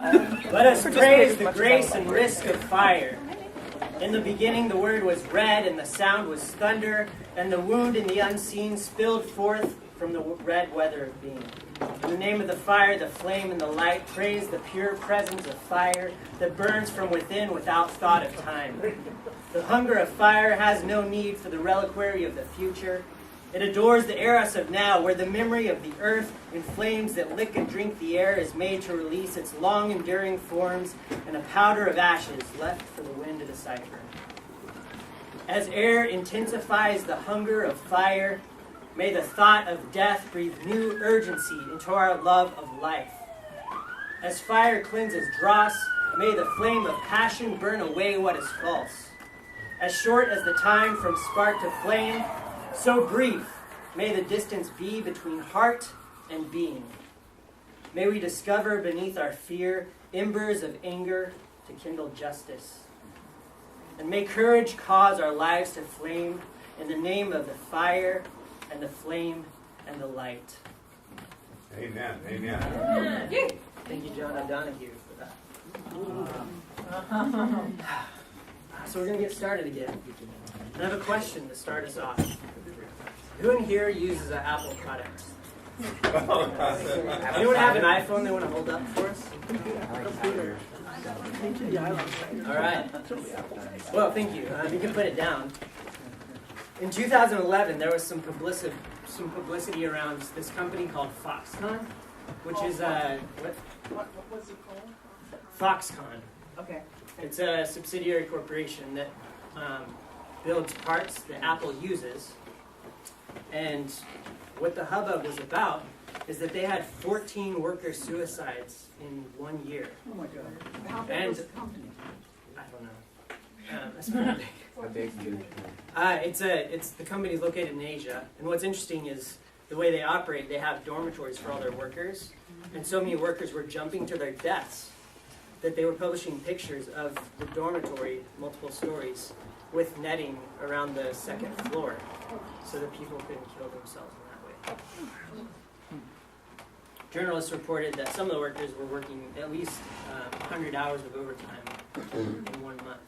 Let us praise the grace and risk of fire. In the beginning the word was red, and the sound was thunder, and the wound in the unseen spilled forth from the red weather of being. In the name of the fire, the flame, and the light, praise the pure presence of fire that burns from within without thought of time. The hunger of fire has no need for the reliquary of the future. It adores the eros of now, where the memory of the earth in flames that lick and drink the air is made to release its long-enduring forms and a powder of ashes left for the wind to decipher. As air intensifies the hunger of fire, may the thought of death breathe new urgency into our love of life. As fire cleanses dross, may the flame of passion burn away what is false. As short as the time from spark to flame, so brief may the distance be between heart and being. May we discover beneath our fear embers of anger to kindle justice. And may courage cause our lives to flame in the name of the fire and the flame and the light. Amen. Amen. Amen. Thank you, John O'Donoghue, for that. So we're going to get started again. I have a question to start us off. Who in here uses an Apple product? Anyone have an iPhone they want to hold up for us? All right. Well, thank you. You can put it down. In 2011, there was some publicity around this company called Foxconn, which is What was it called? Foxconn. Okay. It's a subsidiary corporation that builds parts that Apple uses. And what the hubbub was about is that they had 14 worker suicides in 1 year. Oh my God. How big was the company? I don't know. That's pretty big. A big huge. It's the company's located in Asia, and what's interesting is the way they operate. They have dormitories for all their workers, and so many workers were jumping to their deaths that they were publishing pictures of the dormitory, multiple stories, with netting around the second floor, so that people couldn't kill themselves in that way. Journalists reported that some of the workers were working at least 100 hours of overtime in 1 month.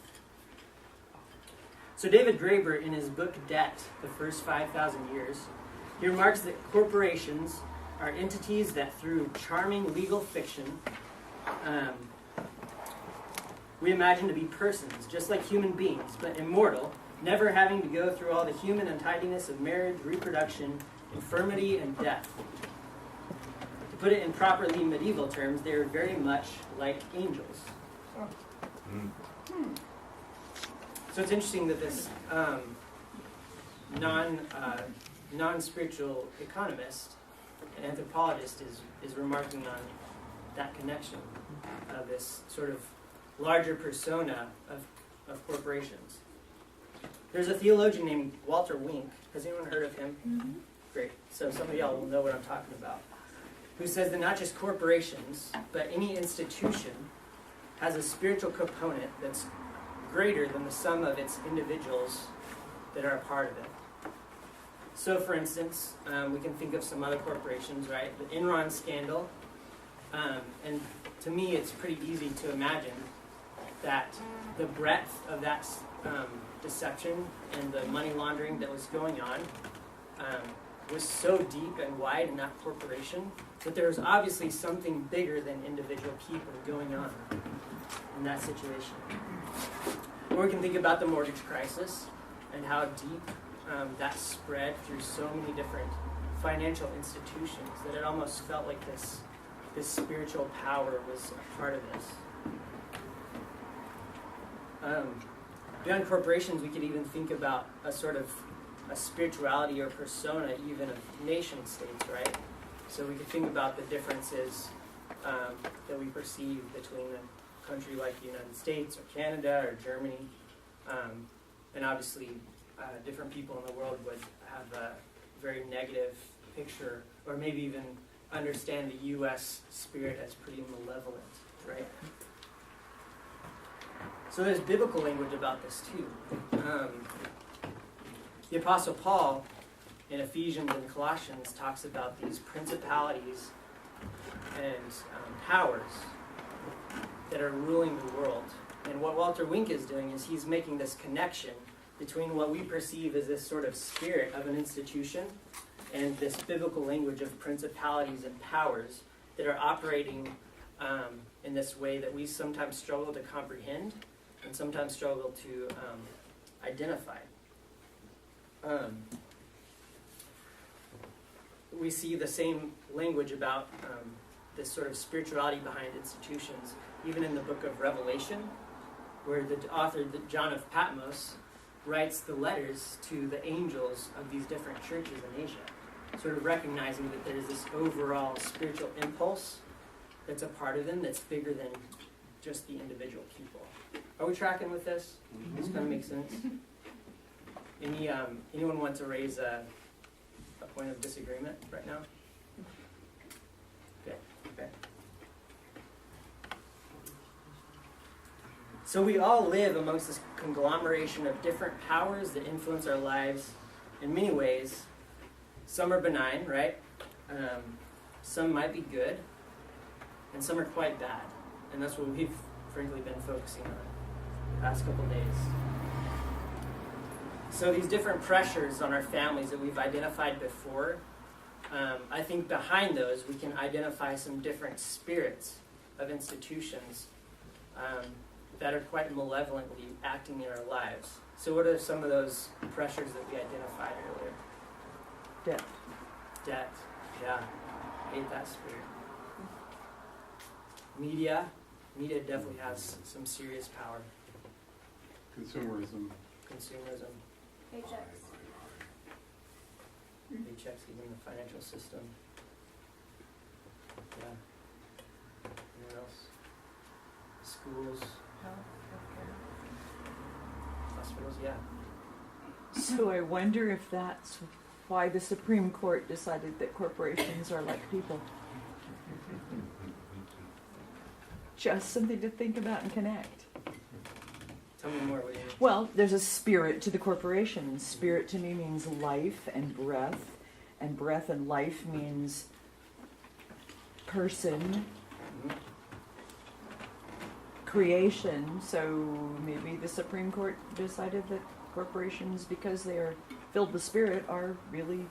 So David Graeber, in his book Debt, The First 5,000 Years, he remarks that corporations are entities that through charming legal fiction we imagine to be persons, just like human beings, but immortal, never having to go through all the human untidiness of marriage, reproduction, infirmity, and death. To put it in properly medieval terms, they are very much like angels. So it's interesting that this non-spiritual economist and anthropologist is remarking on that connection of this sort of larger persona of corporations. There's a theologian named Walter Wink. Has anyone heard of him? Mm-hmm. Great. So some of y'all will know what I'm talking about. Who says that not just corporations, but any institution has a spiritual component that's greater than the sum of its individuals that are a part of it. So for instance, we can think of some other corporations, right? The Enron scandal. And to me, it's pretty easy to imagine that the breadth of that deception and the money laundering that was going on was so deep and wide in that corporation that there was obviously something bigger than individual people going on in that situation. Or we can think about the mortgage crisis and how deep that spread through so many different financial institutions that it almost felt like this spiritual power was a part of this. Beyond corporations, we could even think about a sort of a spirituality or persona even of nation states, right? So we could think about the differences that we perceive between a country like the United States or Canada or Germany. And obviously, different people in the world would have a very negative picture, or maybe even understand the U.S. spirit as pretty malevolent, right? So there's biblical language about this too. The Apostle Paul in Ephesians and Colossians talks about these principalities and powers that are ruling the world. And what Walter Wink is doing is he's making this connection between what we perceive as this sort of spirit of an institution and this biblical language of principalities and powers that are operating in this way that we sometimes struggle to comprehend and sometimes struggle to identify. We see the same language about this sort of spirituality behind institutions, even in the book of Revelation, where the author, John of Patmos, writes the letters to the angels of these different churches in Asia, sort of recognizing that there's this overall spiritual impulse that's a part of them that's bigger than just the individual people. Are we tracking with this? Does this kind of make sense? Anyone want to raise a point of disagreement right now? Okay. So we all live amongst this conglomeration of different powers that influence our lives in many ways. Some are benign, right? Some might be good, and some are quite bad. And that's what we've frankly been focusing on the past couple days. So these different pressures on our families that we've identified before, I think behind those we can identify some different spirits of institutions that are quite malevolently acting in our lives. So what are some of those pressures that we identified earlier? Debt, yeah. I hate that spirit. Media definitely has some serious power. Consumerism. Paychecks, even the financial system. Yeah. Anyone else? Schools. Hospitals, yeah. So I wonder if that's why the Supreme Court decided that corporations are like people. Just something to think about and connect. Tell me more. What do you mean? Well, there's a spirit to the corporation. Spirit to me means life and breath and life means person, creation. So maybe the Supreme Court decided that corporations, because they are filled with spirit, are really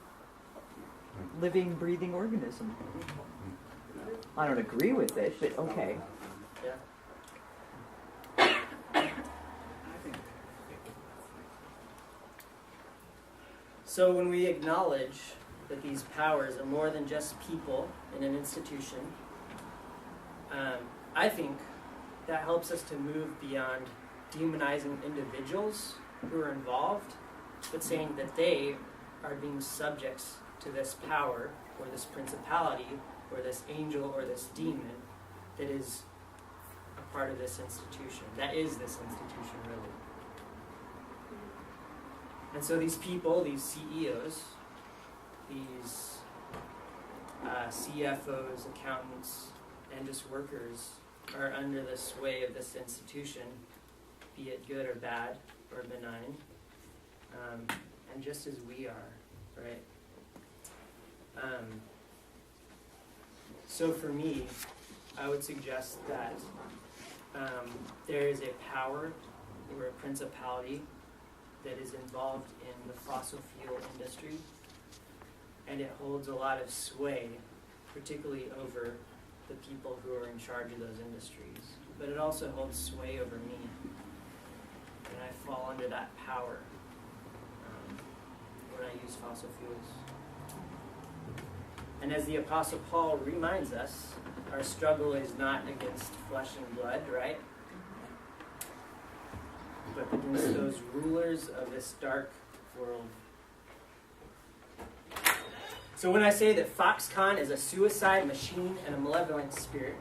living, breathing organisms. I don't agree with it, but okay. Yeah. So when we acknowledge that these powers are more than just people in an institution, I think that helps us to move beyond demonizing individuals who are involved, but saying that they are being subjects to this power or this principality or this angel or this demon that is a part of this institution. That is this institution, really. And so these people, these CEOs, these CFOs, accountants, and just workers are under the sway of this institution, be it good or bad or benign, and just as we are, right? So for me, I would suggest that there is a power or a principality that is involved in the fossil fuel industry, and it holds a lot of sway, particularly over the people who are in charge of those industries. But it also holds sway over me, and I fall under that power when I use fossil fuels. And as the Apostle Paul reminds us, our struggle is not against flesh and blood, right? But against those rulers of this dark world. So when I say that Foxconn is a suicide machine and a malevolent spirit,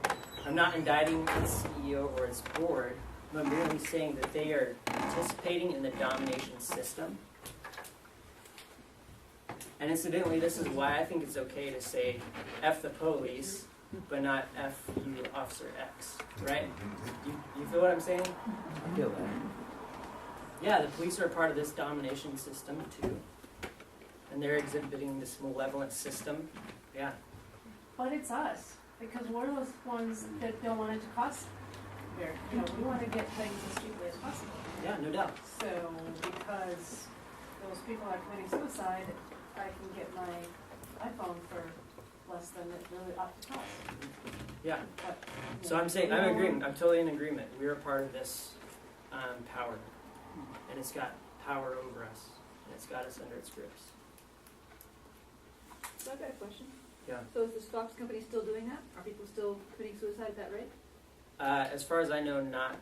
I'm not indicting its CEO or its board, but merely saying that they are participating in the domination system. And incidentally, this is why I think it's okay to say F the police, but not F you, Officer X, right? You feel what I'm saying? I feel that. Yeah, the police are part of this domination system too. And they're exhibiting this malevolent system. Yeah. But it's us, because we're the ones that don't want it to cost there, we want to get things as cheaply as possible. Yeah, no doubt. So, because those people are committing suicide, I can get my iPhone for less than it really ought to cost. Yeah. But, So I'm saying, I'm agreeing. I'm totally in agreement. We're a part of this power, and it's got power over us, and it's got us under its grips. So I've got a question. Yeah. So is the Fox company still doing that? Are people still committing suicide at that rate? As far as I know, not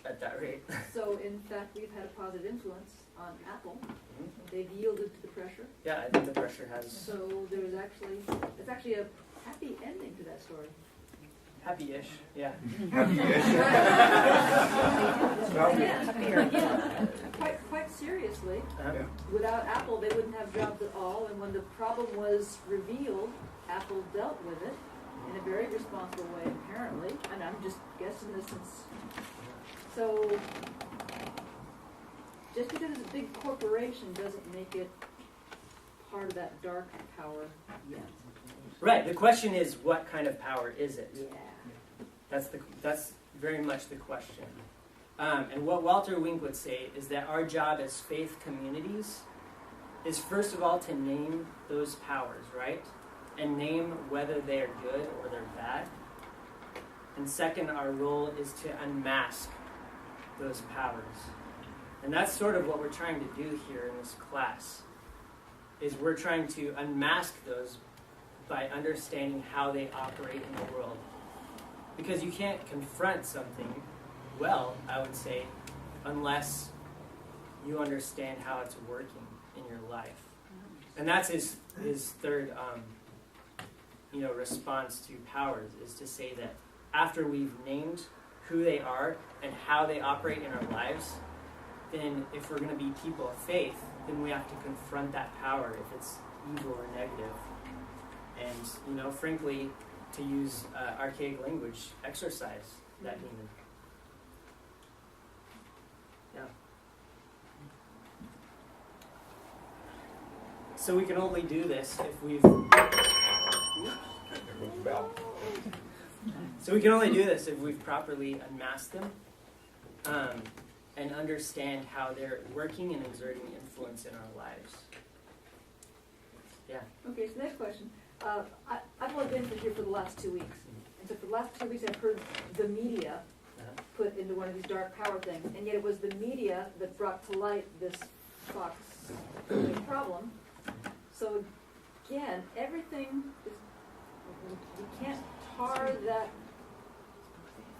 at that rate. So in fact, we've had a positive influence on Apple. Mhm. They've yielded to the pressure. Yeah, I think the pressure has So there was it's actually a happy ending to that story. happy-ish. Yeah. Again, quite seriously, without Apple, they wouldn't have jobs at all. And when the problem was revealed, Apple dealt with it in a very responsible way, apparently. And I'm just guessing this since. So, just because it's a big corporation doesn't make it part of that dark power yet. Right. The question is, what kind of power is it? Yeah. That's very much the question. And what Walter Wink would say is that our job as faith communities is first of all to name those powers, right? And name whether they are good or they're bad. And second, our role is to unmask those powers. And that's sort of what we're trying to do here in this class, is we're trying to unmask those by understanding how they operate in the world. Because you can't confront something well, I would say, unless you understand how it's working in your life. And that's his third response to powers, is to say that after we've named who they are and how they operate in our lives, then if we're going to be people of faith, then we have to confront that power if it's evil or negative. And, frankly, to use archaic language, exorcise that demon. Yeah. So we can only do this if we've... So we can only do this if we've properly unmasked them and understand how they're working and exerting influence in our lives. Yeah. Okay, so next question. I've only been here for the last 2 weeks. And so for the last 2 weeks I've heard the media put into one of these dark power things. And yet it was the media that brought to light this Fox problem. So again, everything is, we can't tar that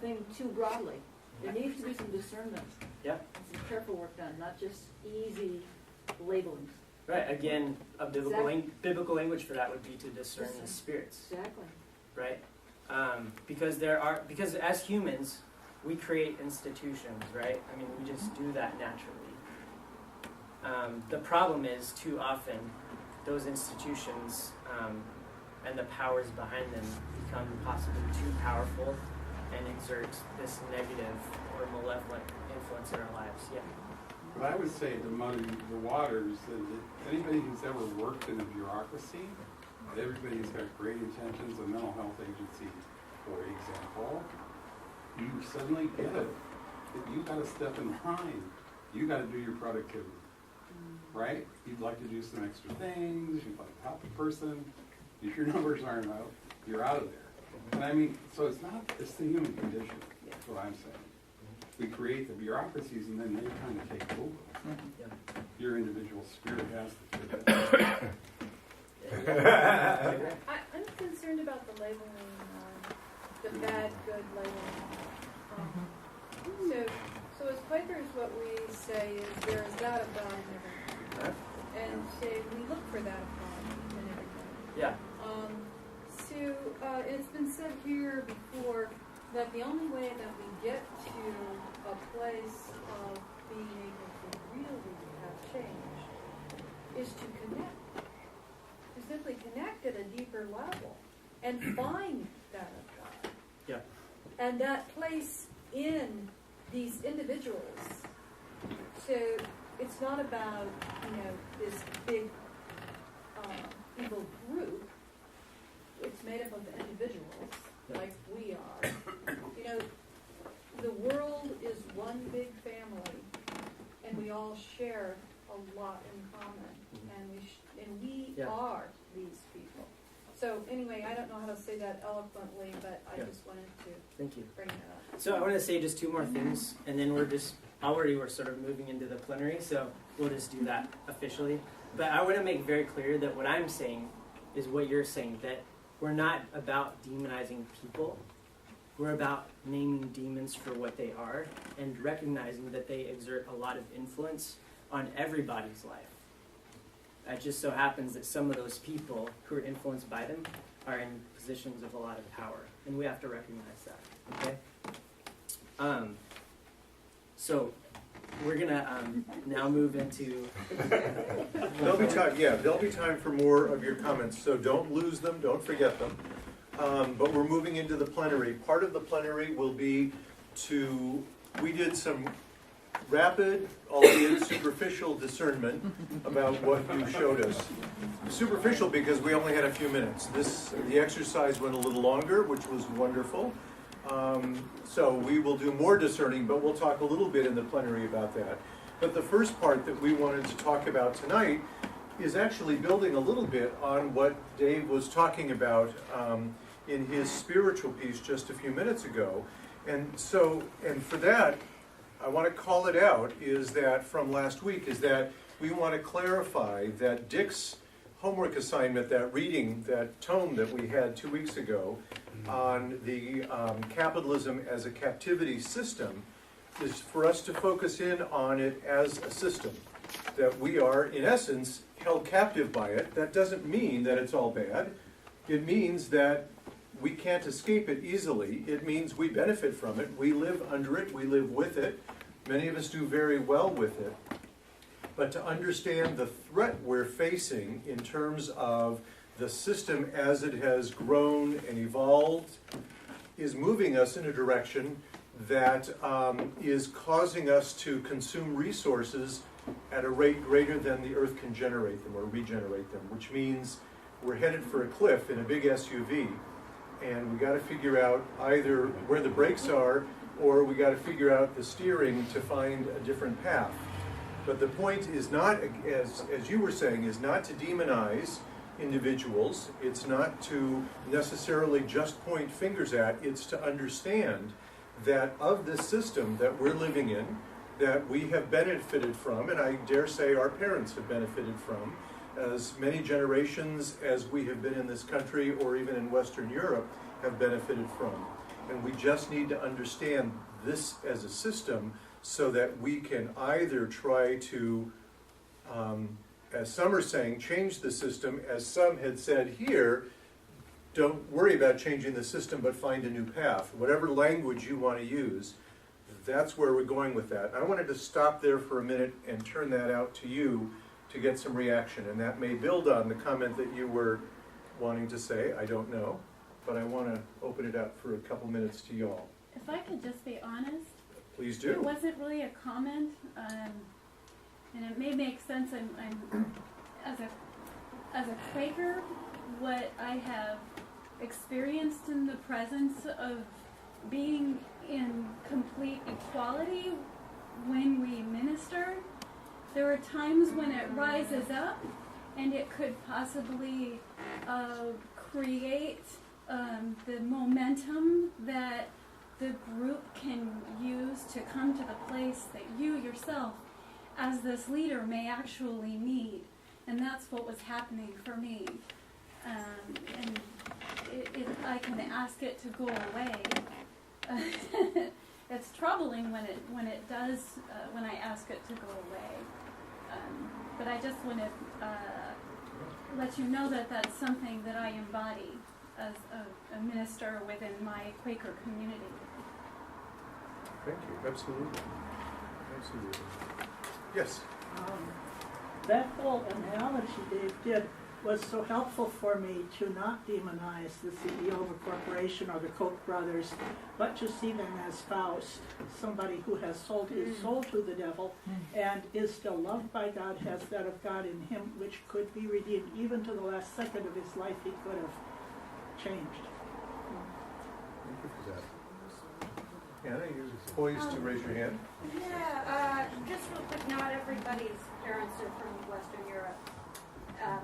thing too broadly. There needs to be some discernment. Yeah. And some careful work done, not just easy labelings. Right. Again, a biblical language for that would be to discern the spirits. Exactly. Right. Because as humans, we create institutions. Right. I mean, we just do that naturally. The problem is, too often, those institutions and the powers behind them become possibly too powerful and exert this negative or malevolent influence in our lives. Yeah. But I would say to muddy the waters, that anybody who's ever worked in a bureaucracy, everybody's got great intentions. A mental health agency, for example, you suddenly get it. If you got to step in line, you got to do your productivity, right? You'd like to do some extra things. You'd like to help a person. If your numbers aren't up, you're out of there. And I mean, so it's the human condition. That's what I'm saying. We create the bureaucracies and then they kind of take over. Yeah. Your individual spirit has to fit that. I'm concerned about the labeling, the bad, good labeling. So as Quakers, what we say is there is that of God in everything. And say we look for that of God in everything. Yeah. It's been said here before that the only way that we get to a place of being able to really have change is to connect. To simply connect at a deeper level and find that of God. Yeah. And that place in these individuals. So it's not about, this big evil group. It's made up of individuals, like we are. The world all share a lot in common, and we Yeah. are these people. So anyway, I don't know how to say that eloquently, but I Yeah. just wanted to Thank you. bring that up. So I want to say just two more things, and then we're sort of moving into the plenary, so we'll just do that officially. But I want to make very clear that what I'm saying is what you're saying, that we're not about demonizing people. We're about naming demons for what they are and recognizing that they exert a lot of influence on everybody's life. It just so happens that some of those people who are influenced by them are in positions of a lot of power, and we have to recognize that. Okay. So we're gonna now move into. There'll be time. Yeah, there'll be time for more of your comments. So don't lose them. Don't forget them. But we're moving into the plenary. Part of the plenary will be we did some rapid, albeit superficial discernment about what you showed us. Superficial because we only had a few minutes. The exercise went a little longer, which was wonderful. So we will do more discerning, but we'll talk a little bit in the plenary about that. But the first part that we wanted to talk about tonight is actually building a little bit on what Dave was talking about in his spiritual piece just a few minutes ago. And for that, I want to call it out is that from last week is that we want to clarify that Dick's homework assignment, that reading, that tome that we had 2 weeks ago on the capitalism as a captivity system is for us to focus in on it as a system, that we are, in essence, held captive by it. That doesn't mean that it's all bad. It means that we can't escape it easily. It means we benefit from it. We live under it. We live with it. Many of us do very well with it. But to understand the threat we're facing in terms of the system as it has grown and evolved is moving us in a direction that is causing us to consume resources at a rate greater than the earth can generate them or regenerate them, which means we're headed for a cliff in a big SUV, and we got to figure out either where the brakes are or we got to figure out the steering to find a different path. But the point is not, as you were saying, is not to demonize individuals. It's not to necessarily just point fingers at. It's to understand that of this system that we're living in, that we have benefited from, and I dare say our parents have benefited from, as many generations as we have been in this country or even in Western Europe have benefited from. And we just need to understand this as a system so that we can either try to, as some are saying, change the system, as some had said here, don't worry about changing the system, but find a new path. Whatever language you want to use, that's where we're going with that. I wanted to stop there for a minute and turn that out to you to get some reaction, and that may build on the comment that you were wanting to say, I don't know, but I want to open it up for a couple minutes to y'all. If I could just be honest, Please do. it wasn't really a comment, and it may make sense. I'm as a Quaker, what I have experienced in the presence of being in complete equality when we minister, there are times when it rises up and it could possibly create the momentum that the group can use to come to the place that you yourself as this leader may actually need. And that's what was happening for me. And I can ask it to go away. It's troubling when it does, when I ask it to go away. But I just want to let you know that that's something that I embody as a minister within my Quaker community. Thank you. Absolutely. Absolutely. Yes. That whole analogy Dave did was so helpful for me to not demonize the CEO of a corporation or the Koch brothers, but to see them as Faust, somebody who has sold his soul to the devil and is still loved by God, has that of God in him, which could be redeemed. Even to the last second of his life, he could have changed. Thank you for that. Anna, you're poised to raise your hand. Yeah, just real quick, not everybody's parents are from Western Europe.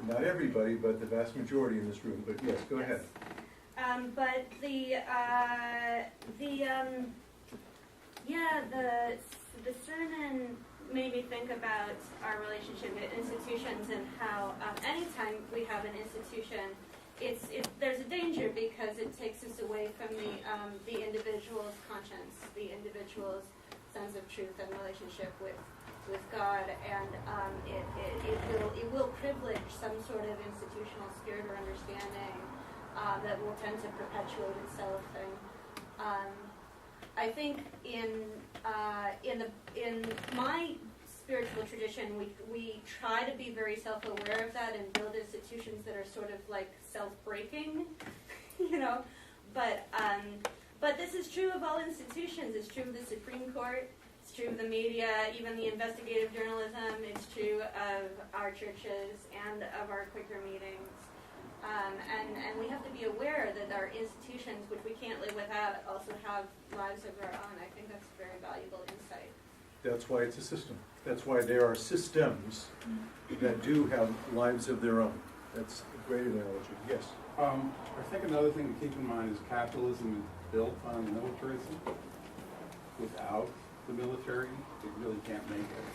Not everybody, but the vast majority in this room, but yes, go ahead. But the sermon made me think about our relationship with institutions and how anytime we have an institution, there's a danger because it takes us away from the individual's conscience, the individual's sense of truth and relationship with God, and it will privilege some sort of institutional spirit or understanding that will tend to perpetuate itself. And I think in my spiritual tradition, we try to be very self-aware of that and build institutions that are sort of like self-breaking, you know. But this is true of all institutions. It's true of the Supreme Court. It's true of the media, even the investigative journalism. It's true of our churches and of our Quaker meetings. And we have to be aware that our institutions, which we can't live without, also have lives of their own. I think that's very valuable insight. That's why it's a system. That's why there are systems that do have lives of their own. That's a great analogy. Yes? I think another thing to keep in mind is capitalism is built on militarism. Without the military, it really can't make it.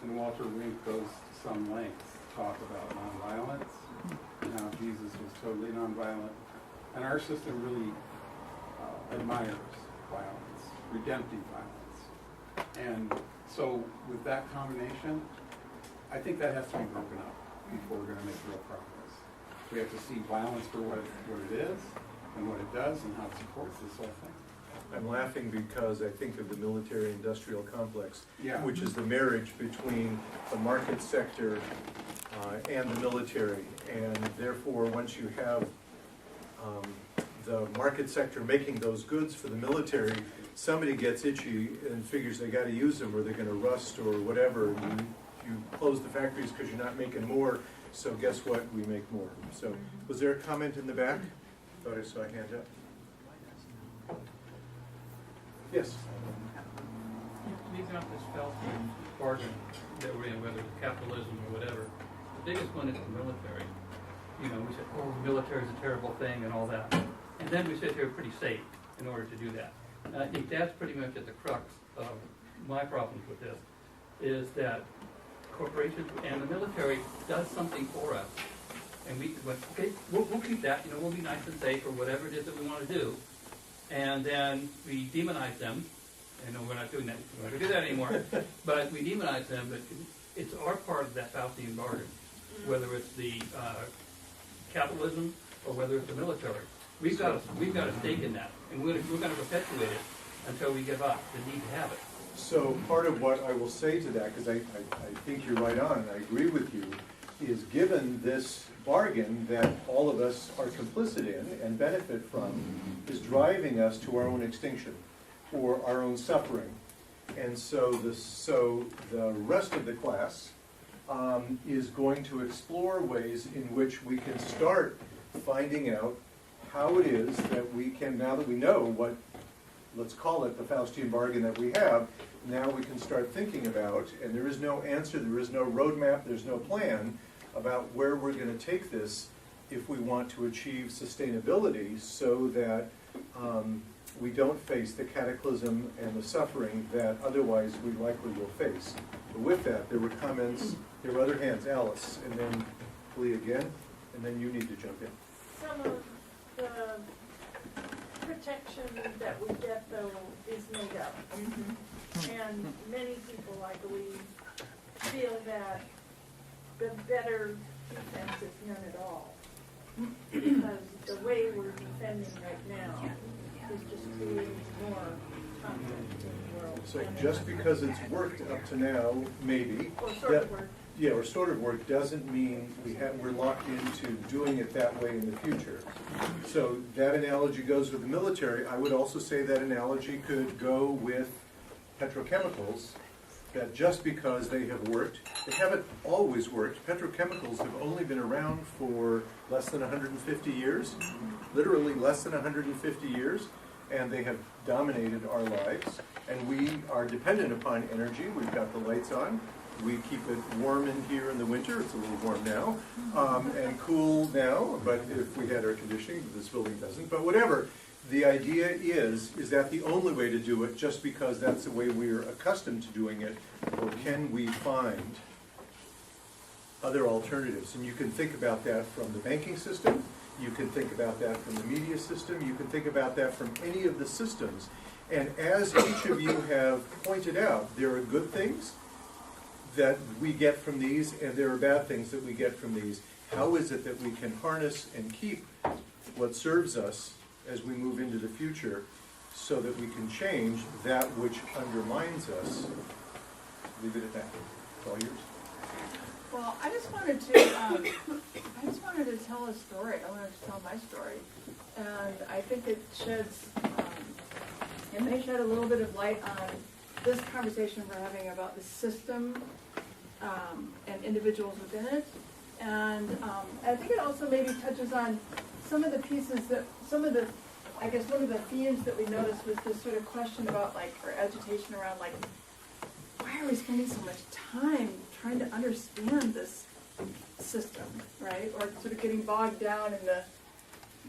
And Walter Wink goes to some lengths to talk about nonviolence and how Jesus was totally nonviolent. And our system really admires violence, redemptive violence. And so with that combination, I think that has to be broken up before we're going to make real progress. We have to see violence for what it is and what it does and how it supports this whole thing. I'm laughing because I think of the military-industrial complex, Yeah. which is the marriage between the market sector and the military. And therefore, once you have the market sector making those goods for the military, somebody gets itchy and figures they got to use them or they're going to rust or whatever. And you close the factories because you're not making more. So guess what? We make more. So was there a comment in the back? Thought I saw a hand up. Yes. Leaving out this Faustian bargain that we're in, whether it's capitalism or whatever, the biggest one is the military. You know, we said, oh, the military is a terrible thing and all that. And then we sit here pretty safe in order to do that. And I think that's pretty much at the crux of my problems with this, is that corporations and the military does something for us. And we went, okay, we'll keep that, you know, we'll be nice and safe or whatever it is that we want to do. And then we demonize them. I know we're not doing that. We're not going to do that anymore. But we demonize them. But it's our part of that Faustian bargain, whether it's the capitalism or whether it's the military. We've got a stake in that, and we're going to perpetuate it until we give up the need to have it. So part of what I will say to that, because I think you're right on, and I agree with you, is given this bargain that all of us are complicit in and benefit from, is driving us to our own extinction or our own suffering. And so the rest of the class is going to explore ways in which we can start finding out how it is that we can, now that we know what, let's call it the Faustian bargain that we have, now we can start thinking about, and there is no answer, there is no roadmap, there's no plan about where we're going to take this if we want to achieve sustainability so that we don't face the cataclysm and the suffering that otherwise we likely will face. But with that, there were comments, there were other hands. Alice, and then Lee again, and then you need to jump in. Some of the protection that we get, though, is made up. And many people, I believe, feel that the better defense is none at all. Because the way we're defending right now is just creating more conflict in the world. So just because it's worked up to now, maybe. Or sort of worked. Yeah, or sort of work doesn't mean we're locked into doing it that way in the future. So that analogy goes with the military. I would also say that analogy could go with petrochemicals, that just because they have worked, they haven't always worked. Petrochemicals have only been around for less than 150 years, literally less than 150 years. and they have dominated our lives. And we are dependent upon energy. We've got the lights on. We keep it warm in here in the winter. It's a little warm now, and cool now. But if we had air conditioning, this building doesn't. But whatever. The idea is that the only way to do it just because that's the way we're accustomed to doing it, or can we find other alternatives? And you can think about that from the banking system, you can think about that from the media system, you can think about that from any of the systems. And as each of you have pointed out, there are good things that we get from these, and there are bad things that we get from these. How is it that we can harness and keep what serves us as we move into the future, so that we can change that which undermines us? Leave it at that. It's all yours. Well, I just wanted to tell a story. I wanted to tell my story, and I think it sheds, it may shed a little bit of light on this conversation we're having about the system and individuals within it, and I think it also maybe touches on some of the pieces that, I guess one of the themes that we noticed was this sort of question about, like, or agitation around, like, why are we spending so much time trying to understand this system, right? Or sort of getting bogged down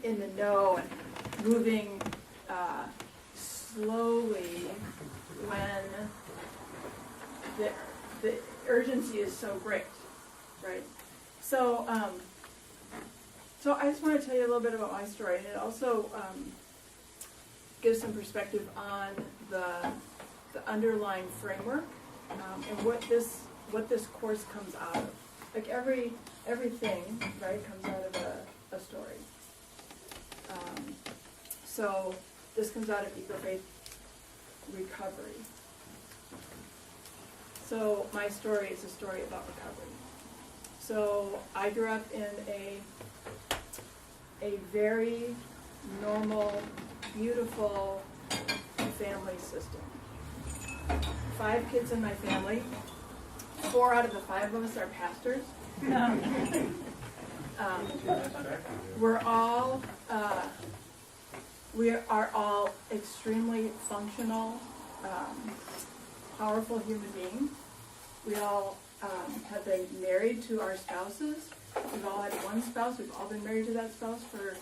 in the know and moving slowly when the urgency is so great, right? So I just want to tell you a little bit about my story, and it also gives some perspective on the underlying framework and what this course comes out of. Like everything, right, comes out of a story. So this comes out of eco-faith recovery. So my story is a story about recovery. So I grew up in a very normal, beautiful family system. 5 kids in my family. 4 out of the 5 of us are pastors. We are all extremely functional, powerful human beings. We all have been married to our spouses. We've all had one spouse. We've all been married to that spouse for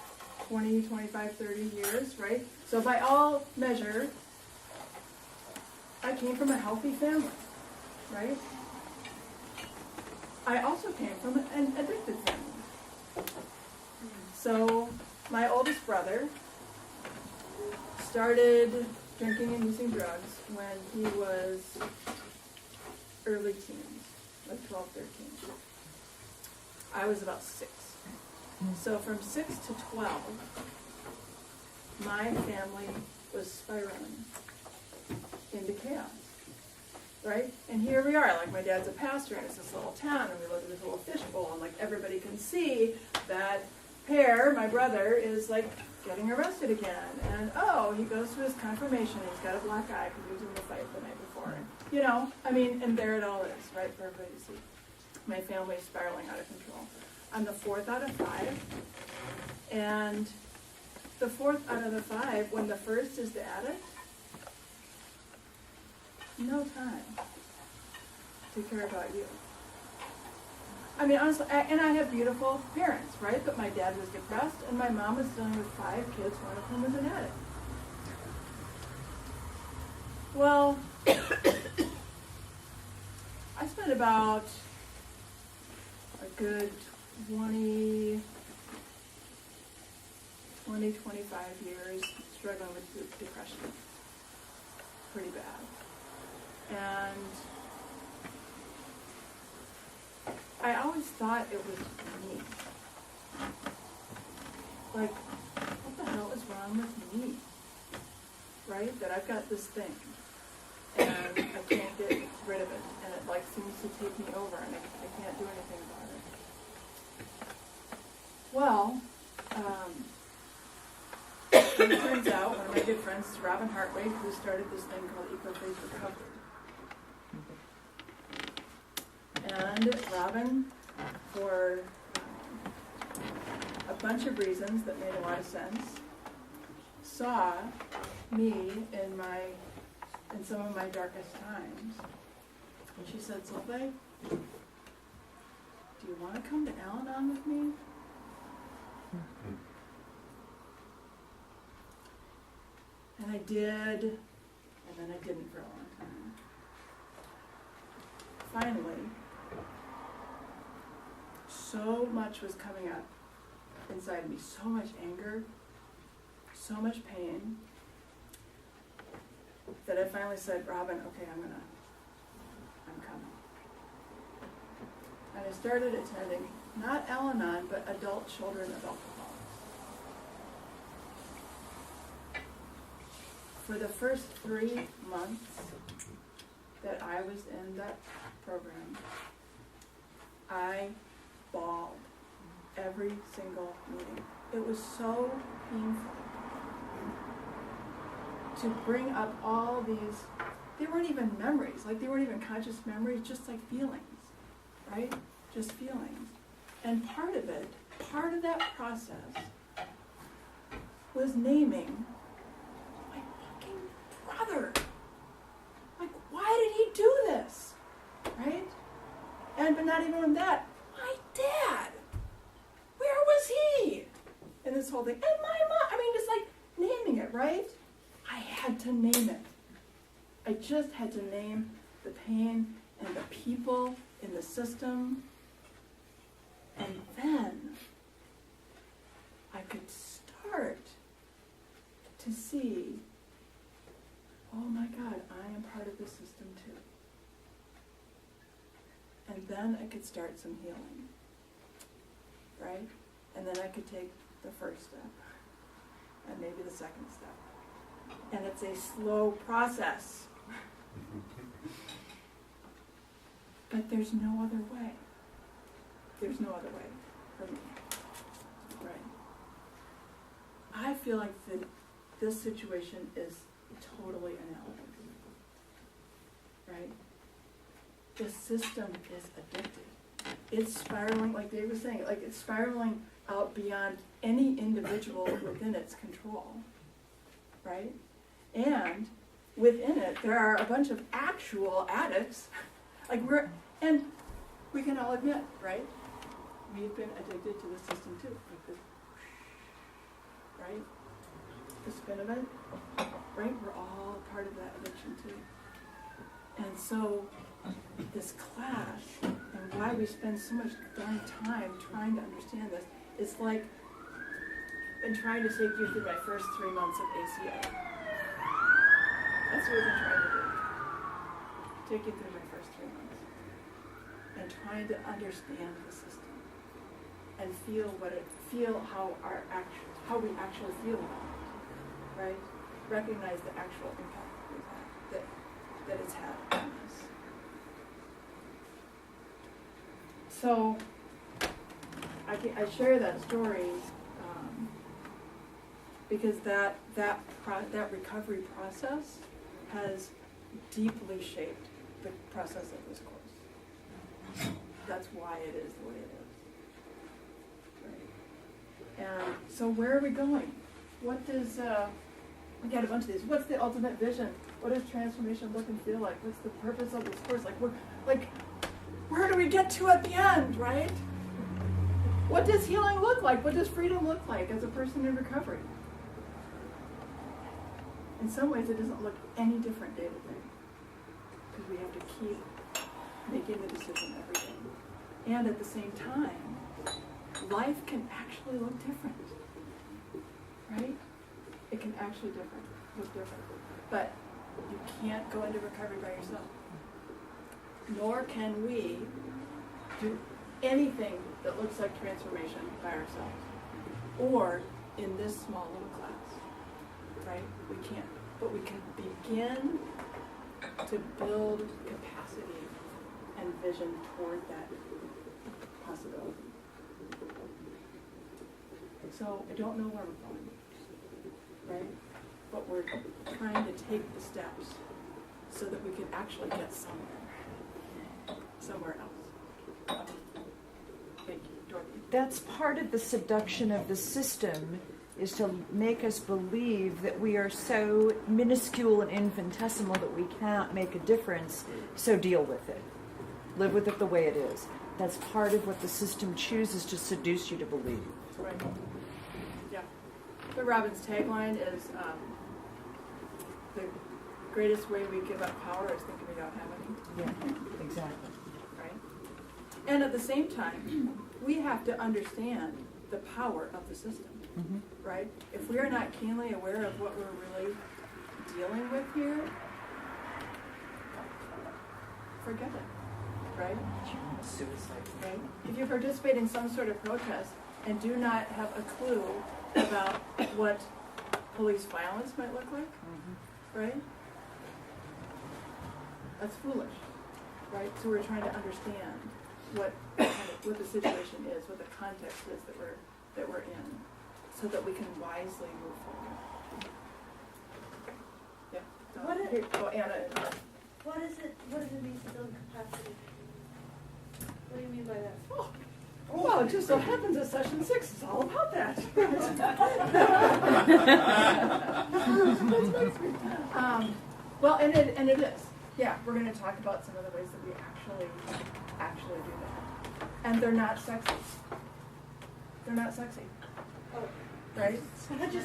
20, 25, 30 years, right? So by all measure, I came from a healthy family, right? I also came from an addicted family. So my oldest brother started drinking and using drugs when he was early teens, like 12, 13. I was about 6. So from 6 to 12, my family was spiraling into chaos, right? And here we are, like my dad's a pastor, and it's this little town, and we live in this little fishbowl, and like everybody can see that Pear, my brother, is like getting arrested again, and oh, he goes to his confirmation, and he's got a black eye because he was in the fight the night before, and, you know, I mean, and there it all is, right, for everybody to see. My family is spiraling out of control. I'm the 4th out of 5, and the 4th out of the 5, when the first is the addict, no time to care about you. I mean, honestly, and I have beautiful parents, right? But my dad was depressed, and my mom was dealing with 5 kids, one of whom was an addict. Well, I spent about a good 25 years struggling with depression. Pretty bad. And I always thought it was me. Like, what the hell is wrong with me? Right? That I've got this thing, and I can't get rid of it, and it like seems to take me over, and I can't do anything about it. Well, it turns out one of my good friends is Robin Hartwig, who started this thing called Eco-Faith Recovery. And Robin, for a bunch of reasons that made a lot of sense, saw me in some of my darkest times. And she said, Sylvie, do you want to come to Al-Anon with me? And I did, and then I didn't for a long time. Finally, so much was coming up inside me, so much anger, so much pain, that I finally said, Robin, okay, I'm coming. And I started attending, not Al-Anon, but adult children of alcoholics. For the first 3 months that I was in that program, I bawled every single meeting. It was so painful to bring up all these, they weren't even memories, like they weren't even conscious memories, just like feelings, right? Just feelings. And part of that process was naming my fucking brother. Like, why did he do this? Right? But not even that, my dad. Where was he? And this whole thing. And my mom. I mean, just like naming it, right? I had to name it. I just had to name the pain and the people in the system. And then I could start to see, oh my God, I am part of the system too. And then I could start some healing, right? And then I could take the first step, and maybe the second step. And it's a slow process. But there's no other way. There's no other way for me, right? I feel like this situation is totally analogous, right? The system is addicted. It's spiraling, like Dave was saying, like it's spiraling out beyond any individual within its control, right? And within it, there are a bunch of actual addicts, and we can all admit, right? We've been addicted to the system too, like this, right? The spin of it, right? We're all part of that addiction too. And so this clash and why we spend so much darn time trying to understand this, it's like I've been trying to take you through my first 3 months of ACA. That's what we've been trying to do. Take you through my first 3 months. And trying to understand the system. And feel how we actually feel about it. Right? Recognize the actual impact we've had, that it's had on us. So I share that story because that recovery process has deeply shaped the process of this course. That's why it is the way it is. Right. And so where are we going? What does we got a bunch of these. What's the ultimate vision? What does transformation look and feel like? What's the purpose of this course? Where do we get to at the end, right? What does healing look like? What does freedom look like as a person in recovery? In some ways, it doesn't look any different day to day, because we have to keep making the decision every day. And at the same time, life can actually look different, right? It can actually look different. But you can't go into recovery by yourself. Nor can we do anything that looks like transformation by ourselves. Or in this small little class, right? We can't. But we can begin to build capacity and vision toward that possibility. So I don't know where we're going, right? But we're trying to take the steps so that we can actually get somewhere else. Thank you, Dorothy. That's part of the seduction of the system, is to make us believe that we are so minuscule and infinitesimal that we can't make a difference, so deal with it. Live with it the way it is. That's part of what the system chooses to seduce you to believe. Right. Yeah. The Robbins tagline is the greatest way we give up power is thinking we don't have any. Yeah, exactly. Right? And at the same time, we have to understand the power of the system. Mm-hmm. Right? If we are not keenly aware of what we're really dealing with here, forget it. Right? Suicide. Right? If you participate in some sort of protest and do not have a clue about what police violence might look like, right? That's foolish, right? So we're trying to understand what the situation is, what the context is that we're in, so that we can wisely move forward. Yeah. Anna. What does it mean to build capacity? What do you mean by that? Well, it just so happens that session 6 is all about that. Well, and it is. Yeah, we're going to talk about some of the ways that we actually do that. And they're not sexy. They're not sexy. Right?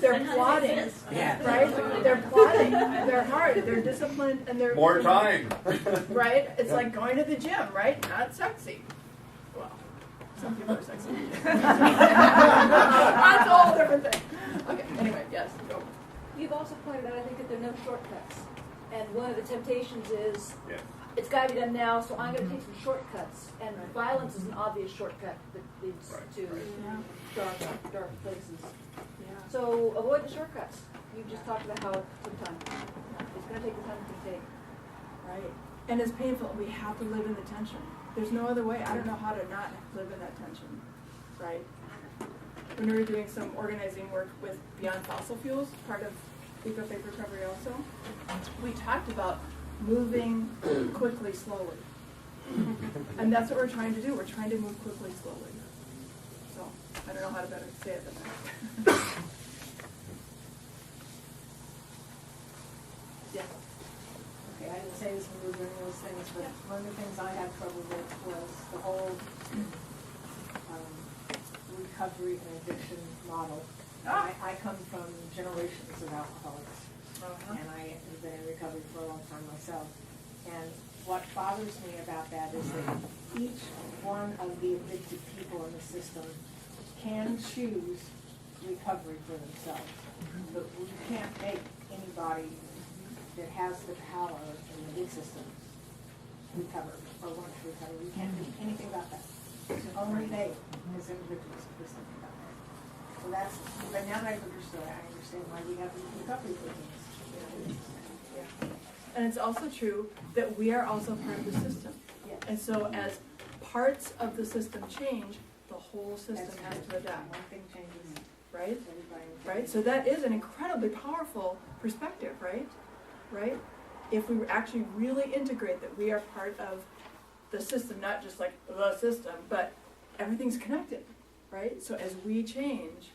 They're plotting. Yeah. Right? They're plotting. They're hard. They're disciplined, and they're More time. Right? It's like going to the gym, right? Not sexy. Well, some people are sexy. That's a whole different thing. Okay. Anyway, yes. Go. You've also pointed out, I think, that there are no shortcuts. And one of the temptations is, Yes. it's got to be done now, so I'm going to take some shortcuts. And violence is an obvious shortcut that leads to dark places. Yeah. So avoid the shortcuts. You just talked about how it took time. It's going to take the time to take. Right. And it's painful. We have to live in the tension. There's no other way. I don't know how to not live in that tension. Right? When we were doing some organizing work with Beyond Fossil Fuels, part of Eco-Faith Recovery also, we talked about moving quickly, slowly. And that's what we're trying to do. We're trying to move quickly, slowly. So, I don't know how to better say it than that. Yeah. Okay, I didn't say this when we were doing those things, but one of the things I had trouble with was the whole recovery and addiction model. I come from generations of alcoholics, and I have been in recovery for a long time myself. And what bothers me about that is that each one of the addicted people in the system can choose recovery for themselves. But we can't make anybody that has the power in the big system recover or want to recover. We can't do anything about that. Only they, as individuals, can do something about that. So that's, but now that I've understood, I understand why we have these recovery programs. Yeah. And it's also true that we are also part of the system. Yeah. And so as parts of the system change, the whole system has to adapt. One thing changes, Right? everybody. Right? So that is an incredibly powerful perspective, right? Right? If we actually really integrate that we are part of the system, not just like the system, but everything's connected, right? So as we change,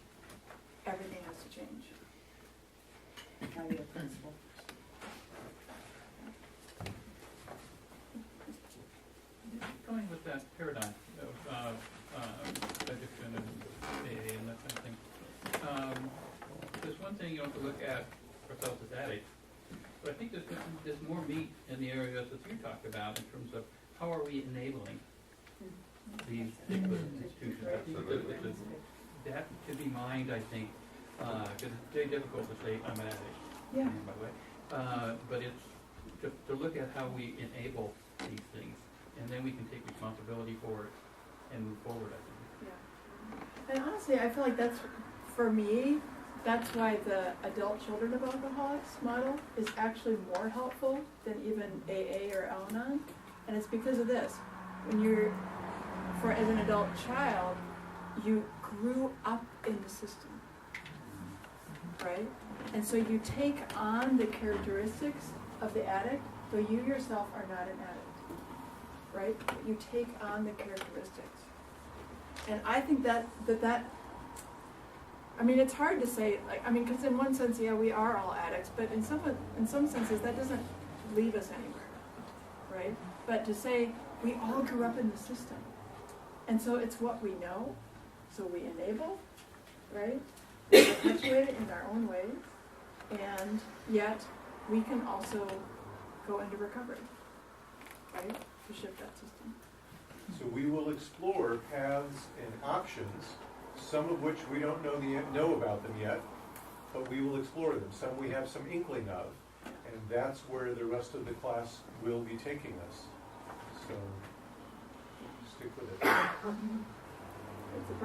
everything has to change. By your principle. Going with that paradigm of addiction and AA and that kind of thing, there's one thing you have to look at ourselves as addicts, but I think there's more meat in the areas that you talked about in terms of how are we enabling these particular institutions. That should be mined, I think, because it's very difficult to say I'm an addict, Yeah. by the way, but it's to look at how we enable these things, and then we can take responsibility for it and move forward, I think. Yeah. And honestly, I feel like that's, for me, that's why the adult children of alcoholics model is actually more helpful than even AA or Al-Anon. And it's because of this. When you're, as an adult child, you grew up in the system, right? And so you take on the characteristics of the addict, though you yourself are not an addict, right? You take on the characteristics. And I think that I mean, it's hard to say, like, I mean, because in one sense, yeah, we are all addicts, but in some senses, that doesn't leave us anywhere, right? But to say, we all grew up in the system, and so it's what we know, so we enable, right? We perpetuate it in our own ways, and yet we can also go into recovery, right? To shift that system. So we will explore paths and options, some of which we don't know about them yet, but we will explore them. Some we have some inkling of, and that's where the rest of the class will be taking us. So stick with it.